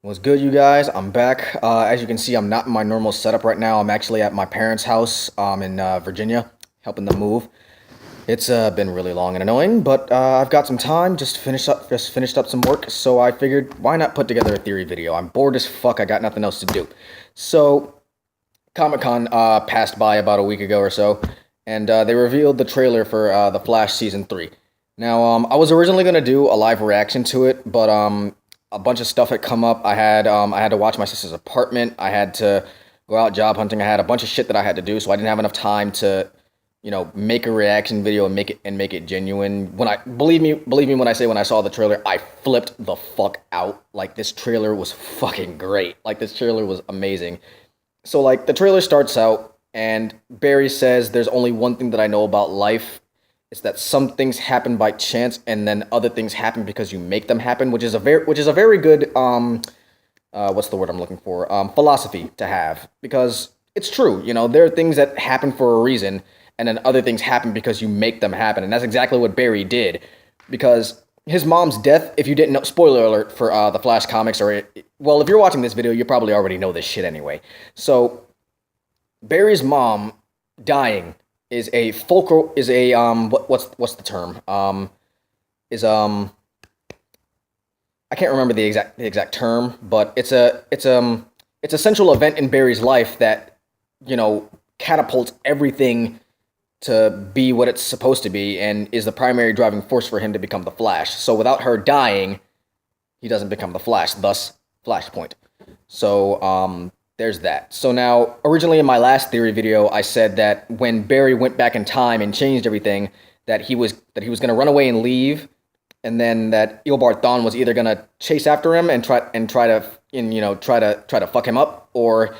What's good, you guys? I'm back. As you can see, I'm not in my normal setup right now. I'm actually at my parents' house in Virginia, helping them move. It's been really long and annoying, but I've got some time. Just finished up some work, so I figured why not put together a theory video. I'm bored as fuck. I got nothing else to do. So Comic Con passed by about a week ago or so, and they revealed the trailer for The Flash season 3. Now, I was originally gonna do a live reaction to it, but a bunch of stuff had come up. I had to watch my sister's apartment. I had to go out job hunting. I had a bunch of shit that I had to do, so I didn't have enough time to, make a reaction video and make it genuine. When I believe me when I say when I saw the trailer, I flipped the fuck out. Like this trailer was fucking great. Like this trailer was amazing. So like the trailer starts out and Barry says there's only one thing that I know about life. It's that some things happen by chance and then other things happen because you make them happen, which is a very good what's the word I'm looking for? Philosophy to have because it's true, there are things that happen for a reason and then other things happen because you make them happen. And that's exactly what Barry did because his mom's death, if you didn't know, spoiler alert for the Flash comics, well, if you're watching this video, you probably already know this shit anyway. So Barry's mom dying is a what's the term? Is I can't remember the exact term, but it's a central event in Barry's life that, catapults everything to be what it's supposed to be and is the primary driving force for him to become the Flash. So without her dying, he doesn't become the Flash, thus Flashpoint. So there's that. So now, originally in my last theory video, I said that when Barry went back in time and changed everything, that he was gonna run away and leave, and then that Eobard Thawne was either gonna chase after him and try to fuck him up, or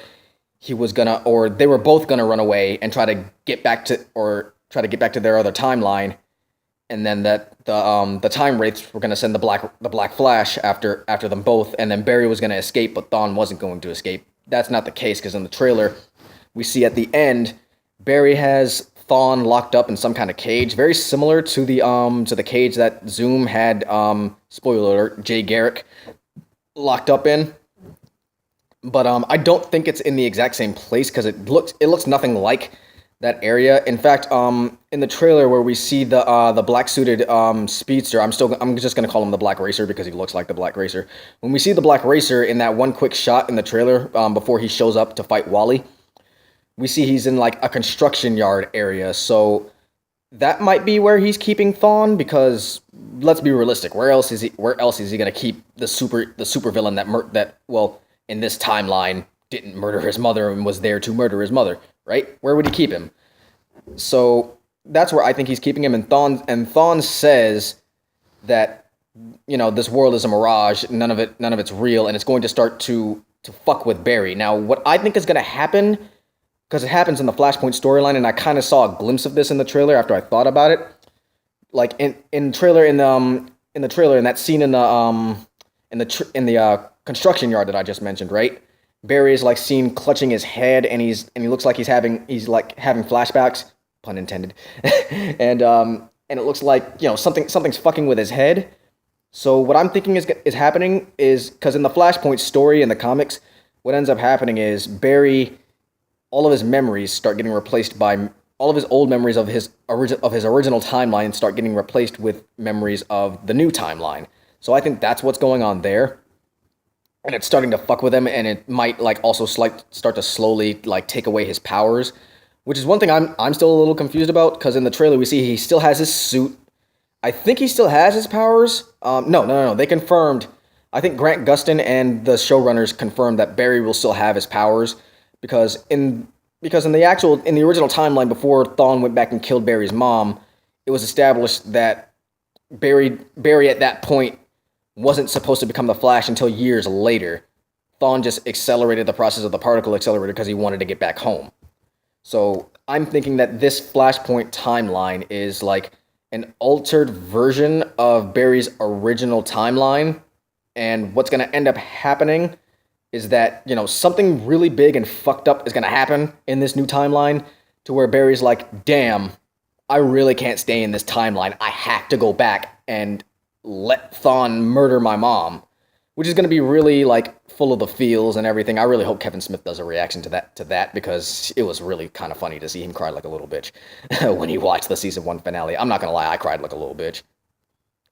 they were both gonna run away and try to get back to their other timeline, and then that the time wraiths were gonna send the Black Flash after them both, and then Barry was gonna escape, but Thawne wasn't going to escape. That's not the case because in the trailer we see at the end Barry has Thawne locked up in some kind of cage, very similar to the cage that Zoom had spoiler alert Jay Garrick locked up in. But I don't think it's in the exact same place because it looks nothing like that area. In fact, in the trailer where we see the black suited speedster, I'm just gonna call him the Black Racer because he looks like the Black Racer. When we see the Black Racer in that one quick shot in the trailer before he shows up to fight Wally, we see he's in like a construction yard area. So that might be where he's keeping Thawne because let's be realistic. Where else is he gonna keep the super villain that well in this timeline didn't murder his mother and was there to murder his mother, right? Where would he keep him? So that's where I think he's keeping him. And Thawne says that this world is a mirage, none of it's real, and it's going to start to fuck with Barry. Now, what I think is going to happen, because it happens in the Flashpoint storyline, and I kind of saw a glimpse of this in the trailer after I thought about it. Like in the trailer in that scene in the construction yard that I just mentioned, right? Barry is like seen clutching his head, and he looks like he's having flashbacks, pun intended, and it looks like something's fucking with his head. So what I'm thinking is happening is because in the Flashpoint story in the comics, what ends up happening is Barry, all of his memories start getting replaced by all of his old memories of his original timeline start getting replaced with memories of the new timeline. So I think that's what's going on there. And it's starting to fuck with him, and it might like also start to slowly like take away his powers, which is one thing I'm still a little confused about because in the trailer we see he still has his suit. I think he still has his powers. No. They confirmed. I think Grant Gustin and the showrunners confirmed that Barry will still have his powers because in the original timeline before Thawne went back and killed Barry's mom, it was established that Barry at that point wasn't supposed to become the Flash until years later. Thawne just accelerated the process of the particle accelerator because he wanted to get back home. So I'm thinking that this Flashpoint timeline is like an altered version of Barry's original timeline. And what's going to end up happening is that, something really big and fucked up is going to happen in this new timeline to where Barry's like, damn, I really can't stay in this timeline. I have to go back and let Thawne murder my mom, which is going to be really like full of the feels and everything. I really hope Kevin Smith does a reaction to that because it was really kind of funny to see him cry like a little bitch when he watched the season 1 finale. I'm not gonna lie, I cried like a little bitch.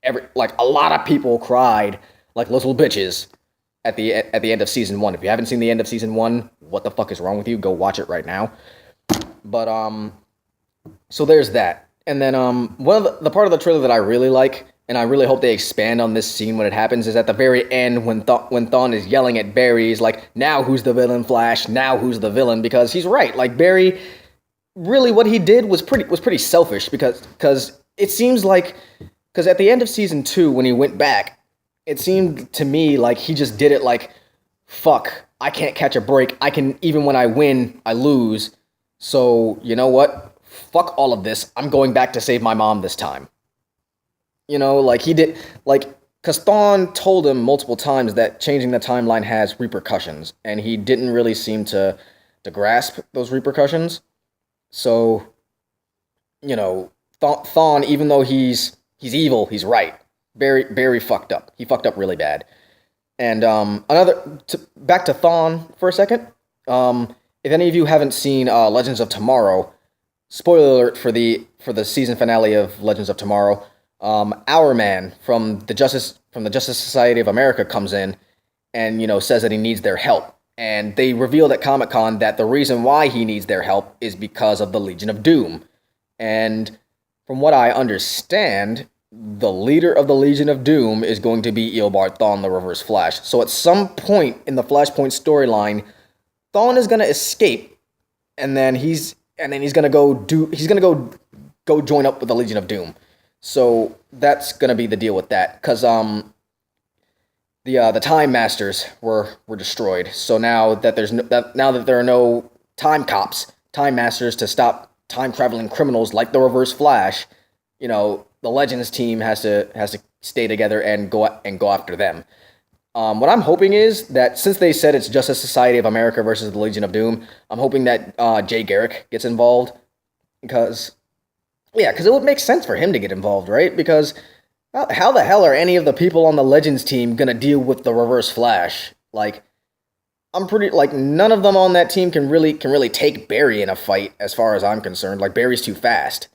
A lot of people cried like little bitches at the end of season 1. If you haven't seen the end of season 1, what the fuck is wrong with you? Go watch it right now. But so there's that. And then one of the part of the trailer that I really like, and I really hope they expand on this scene when it happens, is at the very end when Thawne is yelling at Barry. He's like, now who's the villain, Flash? Now who's the villain? Because he's right. Like, Barry, really what he did was pretty selfish because it seems like, because at the end of season 2 when he went back, it seemed to me like he just did it like, fuck, I can't catch a break. Even when I win, I lose. So, you know what? Fuck all of this. I'm going back to save my mom this time. You know, like he did, like, because Thawne told him multiple times that changing the timeline has repercussions, and he didn't really seem to grasp those repercussions. So, you know, Thawne, even though he's evil, he's right. Barry fucked up. He fucked up really bad. And back to Thawne for a second. If any of you haven't seen Legends of Tomorrow, spoiler alert for the season finale of Legends of Tomorrow, Our Man from the Justice Society of America comes in and, you know, says that he needs their help. And they revealed at Comic-Con that the reason why he needs their help is because of the Legion of Doom. And from what I understand, the leader of the Legion of Doom is going to be Eobard Thawne, the Reverse Flash. So at some point in the Flashpoint storyline, Thawne is gonna escape, and then he's gonna go join up with the Legion of Doom. So that's gonna be the deal with that, because the Time Masters were destroyed. So now that there are no time cops, Time Masters to stop time traveling criminals like the Reverse Flash, you know, the Legends team has to stay together and go after them. What I'm hoping is that since they said it's Justice Society of America versus the Legion of Doom, I'm hoping that Jay Garrick gets involved, because it would make sense for him to get involved, right? Because how the hell are any of the people on the Legends team gonna deal with the Reverse Flash? Like, none of them on that team can really take Barry in a fight, as far as I'm concerned. Like, Barry's too fast.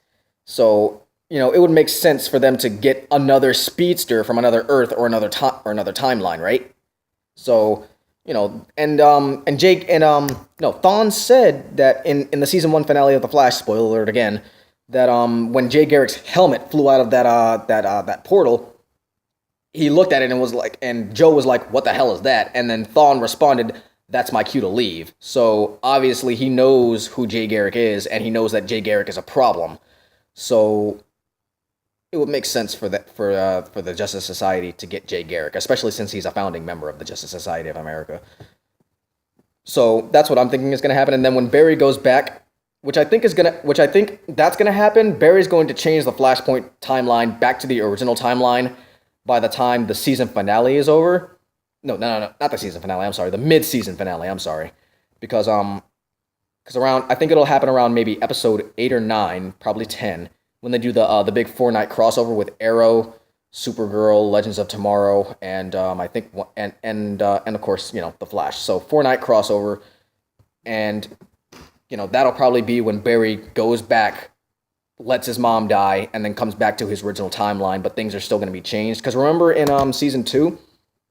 So, you know, it would make sense for them to get another speedster from another Earth or another timeline, right? So, you know, Thawne said that in the season 1 finale of The Flash, spoiler alert again, that when Jay Garrick's helmet flew out of that portal, he looked at it and was like, and Joe was like, "What the hell is that?" And then Thawne responded, "That's my cue to leave." So obviously he knows who Jay Garrick is, and he knows that Jay Garrick is a problem. So it would make sense for the Justice Society to get Jay Garrick, especially since he's a founding member of the Justice Society of America. So that's what I'm thinking is going to happen. And then when Barry goes back, which I think that's going to happen, Barry's going to change the Flashpoint timeline back to the original timeline by the time the season finale is over. No, not the season finale. I'm sorry, the mid-season finale. I'm sorry, because I think it'll happen around maybe episode 8 or 9, probably 10. When they do the big 4-night crossover with Arrow, Supergirl, Legends of Tomorrow, and I think and of course, you know, the Flash. So 4-night crossover, and you know, that'll probably be when Barry goes back, lets his mom die, and then comes back to his original timeline. But things are still going to be changed, because remember in season 2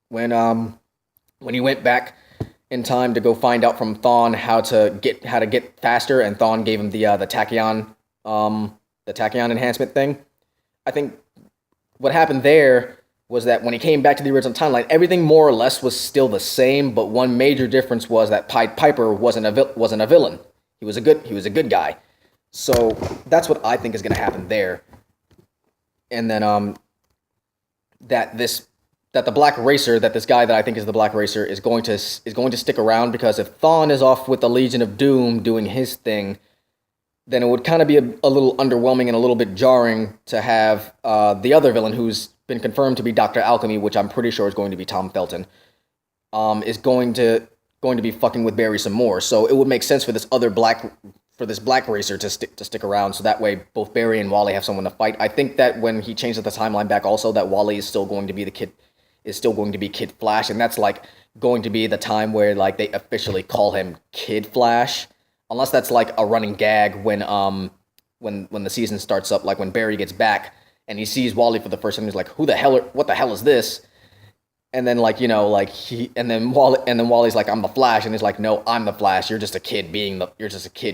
when he went back in time to go find out from Thawne how to get faster, and Thawne gave him the tachyon enhancement thing. I think what happened there was that when he came back to the original timeline, everything more or less was still the same, but one major difference was that Pied Piper wasn't a villain. He was a good guy. So that's what I think is going to happen there. And then that the Black Racer, that this guy that I think is the Black Racer is going to stick around, because if Thawne is off with the Legion of Doom doing his thing, then it would kind of be a little underwhelming and a little bit jarring to have the other villain, who's been confirmed to be Dr. Alchemy, which I'm pretty sure is going to be Tom Felton, is going to be fucking with Barry some more. So it would make sense for this Black Racer to stick around, so that way both Barry and Wally have someone to fight. I think that when he changes the timeline back also, that Wally is still going to be the kid, is still going to be Kid Flash, and that's like going to be the time where like they officially call him Kid Flash, unless that's like a running gag when the season starts up, like when Barry gets back and he sees Wally for the first time. He's like, what the hell is this? And then like, like and then Wally's like, I'm the Flash, and he's like, no, I'm the Flash. You're just a kid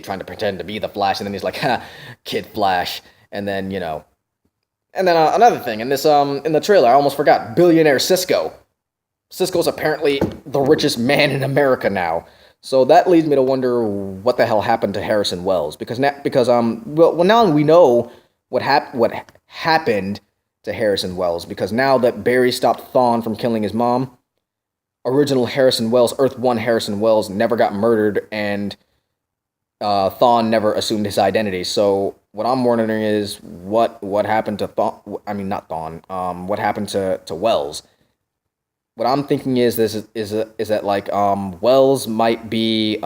trying to pretend to be the Flash. And then he's like, ha, Kid Flash. And then another thing in this in the trailer, I almost forgot, billionaire Cisco. Cisco's apparently the richest man in America now. So that leads me to wonder what the hell happened to Harrison Wells, because now we know what happened to Harrison Wells, because now that Barry stopped Thawne from killing his mom, original Harrison Wells, Earth 1 Harrison Wells, never got murdered, and Thawne never assumed his identity. So what I'm wondering is what happened to Thawne. I mean, not Thawne. What happened to Wells? What I'm thinking is that like Wells might be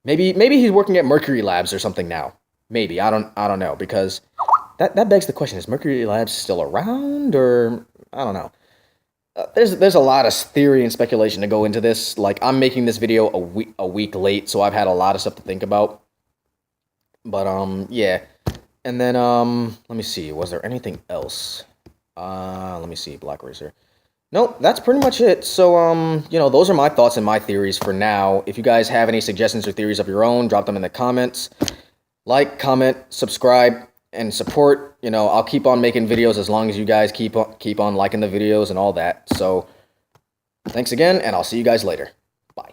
maybe he's working at Mercury Labs or something now. Maybe I don't know, because that begs the question: is Mercury Labs still around, or I don't know. There's a lot of theory and speculation to go into this. Like, I'm making this video a week late, so I've had a lot of stuff to think about. But yeah. And then let me see. Was there anything else? Let me see. Black Racer. Nope, that's pretty much it. So those are my thoughts and my theories for now. If you guys have any suggestions or theories of your own, drop them in the comments. Like, comment, subscribe, and support. I'll keep on making videos as long as you guys keep on liking the videos and all that. So thanks again, and I'll see you guys later. Bye.